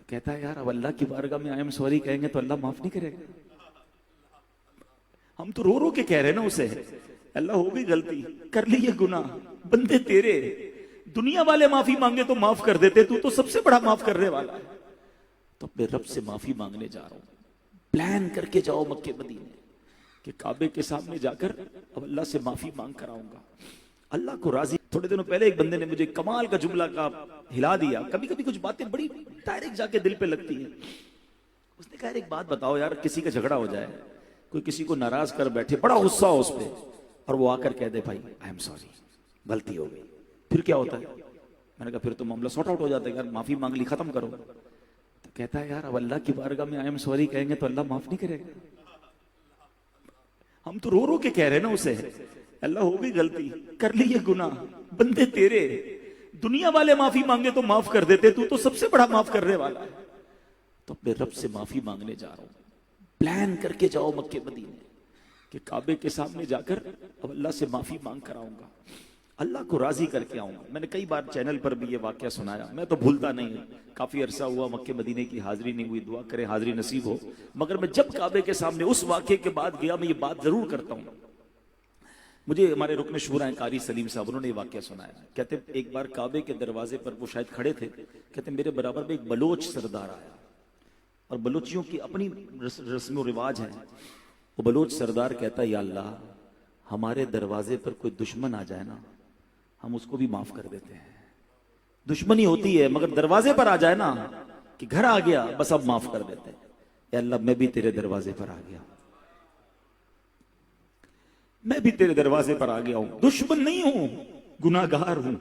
تو کہتا ہے یار اب اللہ کی بارگاہ میں آئی ایم سوری کہیں گے تو اللہ معاف نہیں کرے گا؟ ہم تو رو رو کے کہہ رہے ہیں نا اسے، اللہ ہو گئی غلطی، کر لی یہ گناہ، بندے تیرے، دنیا والے معافی مانگے تو معاف کر دیتے، تو سب سے بڑا معاف کرنے والا ہے۔ تو اپنے رب سے معافی مانگنے جا رہا ہوں، پلان کر کے جاؤ مکے مدینے کہ کعبے کے سامنے جا کر اب اللہ سے معافی مانگ کر آؤں گا، اللہ کو راضی۔ تھوڑے دنوں پہلے ایک بندے نے مجھے کمال کا جملہ کا ہلا دیا، کبھی کبھی کچھ باتیں بڑی ڈائریکٹ جا کے دل پہ لگتی ہیں۔ اس نے کہا ایک بات بتاؤ یار، کسی کا جھگڑا ہو جائے، کوئی کسی کو ناراض کر بیٹھے، بڑا غصہ ہو اس پہ، اور وہ آ کر کہہ دے بھائی آئی ایم سوری، غلطی ہو گئی، پھر کیا ہوتا ہے؟ میں نے کہا پھر تو معاملہ سارٹ آؤٹ ہو جاتا ہے، یار معافی مانگ لی، ختم کرو۔ تو کہتا ہے یار اب اللہ کی بارگاہ میں آئی ایم سوری کہیں گے تو اللہ معاف نہیں کرے گا؟ ہم تو رو رو کے کہہ رہے ہیں نا اسے، اللہ ہو گئی غلطی، کر لی یہ گناہ، بندے تیرے، دنیا والے معافی مانگے تو معاف کر دیتے، تو سب سے بڑا معاف کرنے والا ہے۔ تو اپنے رب سے معافی مانگنے جا رہا ہوں، پلان کر کے جاؤ مکے مدینے کہ کعبے کے سامنے جا کر اب اللہ سے معافی مانگ کر آؤں گا، اللہ کو راضی کر کے آؤں گا۔ میں نے کئی بار چینل پر بھی یہ واقعہ سنایا، میں تو بھولتا نہیں ہوں، کافی عرصہ ہوا مکے مدینے کی حاضری نہیں ہوئی، دعا کریں حاضری نصیب ہو، مگر میں جب کعبے کے سامنے اس واقعے کے بعد گیا میں یہ بات ضرور کرتا ہوں۔ مجھے ہمارے رکن شورا قاری سلیم صاحب انہوں نے یہ واقعہ سنایا، کہتے ایک بار کعبے کے دروازے پر وہ شاید کھڑے تھے، کہتے میرے برابر میں ایک بلوچ سردار آیا، اور بلوچیوں کی اپنی رسم و رواج ہے، وہ بلوچ سردار کہتا ہے یا اللہ ہمارے دروازے پر کوئی دشمن آ جائے نا، ہم اس کو بھی معاف کر دیتے ہیں، دشمنی ہوتی ہے مگر دروازے پر آ جائے نا کہ گھر آ گیا بس اب معاف کر دیتے ہیں۔ اے اللہ میں بھی تیرے دروازے پر آ گیا، میں بھی تیرے دروازے پر آ گیا ہوں، دشمن نہیں ہوں، گناہ گار ہوں،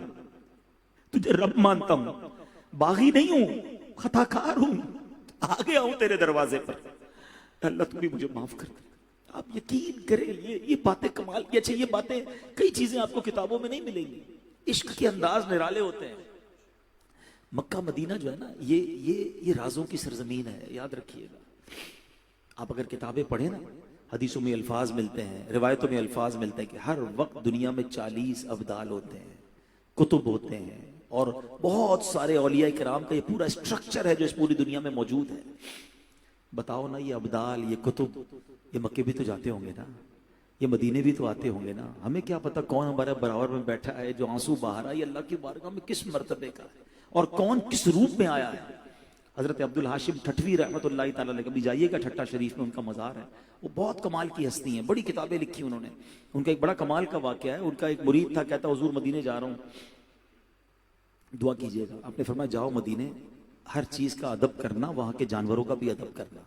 تجھے رب مانتا ہوں، باغی نہیں ہوں، خطا کار ہوں، آ گیا ہوں تیرے دروازے پر، اللہ تو بھی مجھے معاف کر دے۔ آپ یقین کریں یہ باتیں کمال کی، اچھا یہ باتیں کئی چیزیں آپ کو کتابوں میں نہیں ملیں گی، عشق کے انداز نرالے ہوتے ہیں۔ مکہ مدینہ جو ہے نا یہ رازوں کی سرزمین ہے، یاد رکھیے گا۔ آپ اگر کتابیں پڑھیں نا، حدیثوں میں الفاظ ملتے ہیں، روایتوں میں الفاظ ملتے ہیں کہ ہر وقت دنیا میں 40 ابدال ہوتے ہیں، کتب ہوتے ہیں، اور بہت سارے اولیاء کرام کا یہ پورا اسٹرکچر ہے جو اس پوری دنیا میں موجود ہے۔ بتاؤ نا یہ ابدال، یہ کتب، یہ مکے بھی تو جاتے ہوں گے نا، یہ مدینے بھی تو آتے ہوں گے نا، ہمیں کیا پتا کون ہمارے برابر میں بیٹھا ہے جو آنسو بہا رہا ہے، یہ اللہ کی بارگاہ میں کس مرتبے کا ہے اور کون کس روپ میں آیا ہے۔ حضرت عبدالحاشم ٹھٹوی رحمۃ اللہ تعالیٰ علیہ، کبھی جائیے گا ٹھٹا شریف میں، ان کا مزار ہے، وہ بہت کمال کی ہستی ہیں، بڑی کتابیں لکھی انہوں نے۔ ان کا ایک بڑا کمال کا واقعہ ہے، ان کا ایک مرید تھا، کہتا حضور مدینے جا رہا ہوں، دعا کیجیے گا۔ آپ نے فرمایا جاؤ مدینے، ہر چیز کا ادب کرنا، وہاں کے جانوروں کا بھی ادب کرنا۔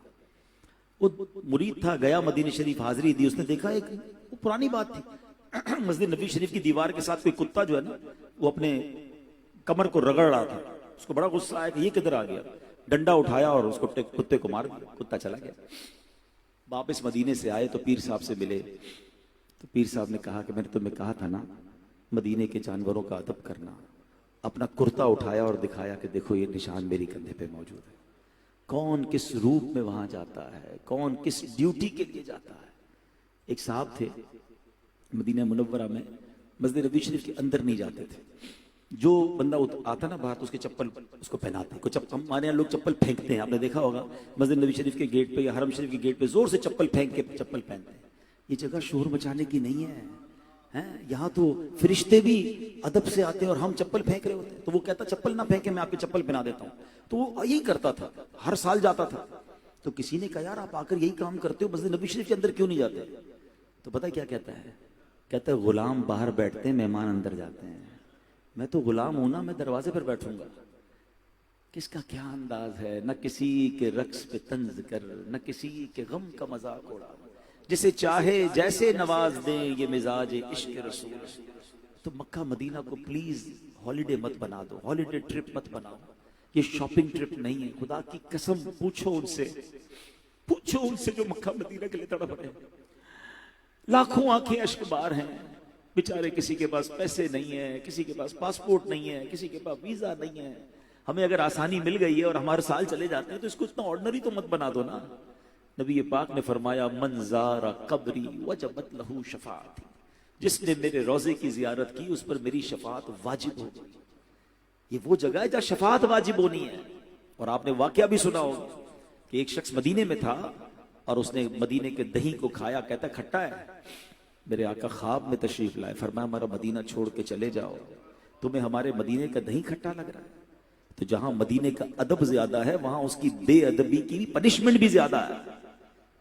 وہ مرید تھا، گیا مدینہ شریف، حاضری دی، اس نے دیکھا ایک وہ پرانی بات تھی، مسجد نبی شریف کی دیوار کے ساتھ کوئی کتا جو ہے نا وہ اپنے کمر کو رگڑ رہا تھا، اس کو بڑا غصہ آیا کہ یہ کدھر آ گیا، ڈنڈا اٹھایا اور اس کو کتے کو مار دیا، کتا چلا گیا۔ واپس مدینے سے آئے تو پیر صاحب سے ملے، تو پیر صاحب نے کہا کہ میں نے تمہیں کہا تھا نا مدینے کے جانوروں کا ادب کرنا۔ اپنا کرتا اٹھایا اور دکھایا کہ دیکھو یہ نشان میری کندھے پہ موجود ہے، کون کس روپ میں وہاں جاتا ہے، کون کس ڈیوٹی کے لیے جاتا ہے۔ ایک صاحب تھے مدینہ منورہ میں، مسجد نبی شریف کے اندر نہیں جاتے تھے، جو بندہ آتا نا باہر تو اس کے چپل اس کو پہناتے ہیں، ہمارے یہاں لوگ چپل پھینکتے ہیں، آپ نے دیکھا ہوگا مسجد نبی شریف کے گیٹ پہ یا حرم شریف کے گیٹ پہ زور سے چپل پھینک کے چپل پہنتے ہیں۔ یہ جگہ شور مچانے کی نہیں ہے، یہاں تو فرشتے بھی ادب سے آتے ہیں اور ہم چپل پھینک رہے ہوتے ہیں۔ تو وہ کہتا چپل نہ پھینکے، میں آپ کی چپل پہنا دیتا ہوں۔ تو وہ یہی کرتا تھا، ہر سال جاتا تھا۔ تو کسی نے کہا یار آپ آ کر یہی کام کرتے ہو، مسجد نبی شریف کے اندر کیوں نہیں جاتے؟ تو پتہ کیا کہتا ہے؟ کہتا ہے غلام باہر بیٹھتے ہیں، مہمان اندر جاتے ہیں، میں تو غلام ہوں نا، میں دروازے پر بیٹھوں گا۔ کس کا کیا انداز ہے، نہ کسی کے رقص پہ طنز کر، نہ کسی کے غم کا مذاق اڑا، جسے چاہے جیسے نواز دیں یہ مزاج عشق رسول۔ تو مکہ مدینہ کو پلیز ہالیڈے مت بنا دو، ہالیڈے ٹرپ مت بناؤ، یہ شاپنگ ٹرپ نہیں ہے۔ خدا کی قسم پوچھو ان سے جو مکہ مدینہ کے لیے تڑپ رہے ہیں، لاکھوں آنکھیں اشک بار ہیں، بیچارے کسی کے پاس پیسے نہیں ہیں، کسی کے پاس پاسپورٹ نہیں ہے، کسی کے پاس ویزا نہیں ہے۔ ہمیں اگر آسانی مل گئی ہے اور ہمارے سال چلے جاتے ہیں تو اس کو اتنا آرڈنری تو مت بنا دو نا۔ نبی پاک نے فرمایا من زار قبری وجبت لہو شفاعتی، جس نے میرے روضے کی زیارت کی اس پر میری شفاعت واجب ہو گئی۔ یہ وہ جگہ ہے جہاں شفاعت واجب ہونی ہے۔ اور آپ نے واقعہ بھی سنا ہوگا کہ ایک شخص مدینے میں تھا اور اس نے مدینے کے دہی کو کھایا, کہتا کھٹا ہے. میرے آقا خواب میں تشریف لائے, فرمایا ہمارا مدینہ چھوڑ کے چلے جاؤ, تمہیں ہمارے مدینے کا دہی کھٹا لگ رہا ہے. تو جہاں مدینے کا ادب زیادہ ہے وہاں اس کی بے ادبی کی پنشمنٹ بھی زیادہ ہے.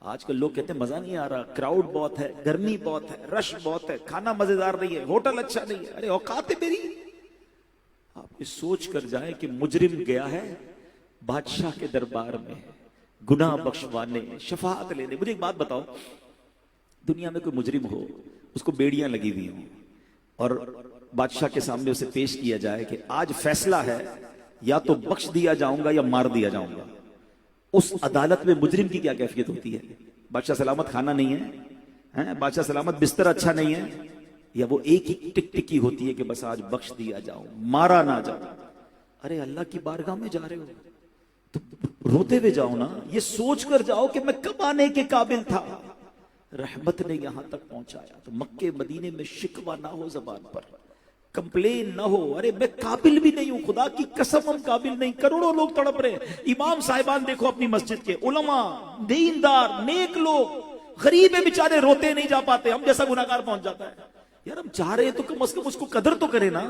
آج کل لوگ کہتے ہیں مزہ نہیں آ رہا, کراؤڈ بہت ہے, گرمی بہت ہے, رش بہت ہے, کھانا مزیدار نہیں ہے, ہوٹل اچھا نہیں ہے. ارے اوقات ہے میری, آپ یہ سوچ کر جائیں کہ مجرم گیا ہے بادشاہ کے دربار میں گناہ بخشوانے, شفاعت لینے. مجھے ایک بات بتاؤ, دنیا میں کوئی مجرم ہو, اس کو بیڑیاں لگی ہوئی ہوں اور بادشاہ کے سامنے اسے پیش کیا جائے کہ آج فیصلہ ہے, یا تو بخش دیا جاؤں گا یا مار دیا جاؤں گا, اس عدالت میں مجرم کی کیا کیفیت ہوتی ہے؟ بادشاہ سلامت کھانا نہیں ہے, بادشاہ سلامت بستر اچھا نہیں ہے, یا وہ ایک ہی ٹک ٹکی ہوتی ہے کہ بس آج بخش دیا جاؤں, مارا نہ جاؤں. ارے اللہ کی بارگاہ میں جا رہے ہو تو روتے ہوئے جاؤ نا, یہ سوچ کر جاؤ کہ میں کب آنے کے قابل تھا, رحمت نے یہاں تک پہنچایا. تو مکے مدینے میں شکوہ نہ ہو زبان پر, کمپلین نہ ہو, ارے میں قابل بھی نہیں ہوں, خدا کی قسم ہم قابل نہیں. کروڑوں لوگ تڑپ رہے ہیں. امام صاحبان دیکھو اپنی مسجد کے, علماء, دیندار, نیک لوگ, غریب بیچارے روتے نہیں جا پاتے, ہم جیسا گناہگار پہنچ جاتا ہے. یار ہم چاہ رہے ہیں تو کم از کم اس کو قدر تو کرے نا.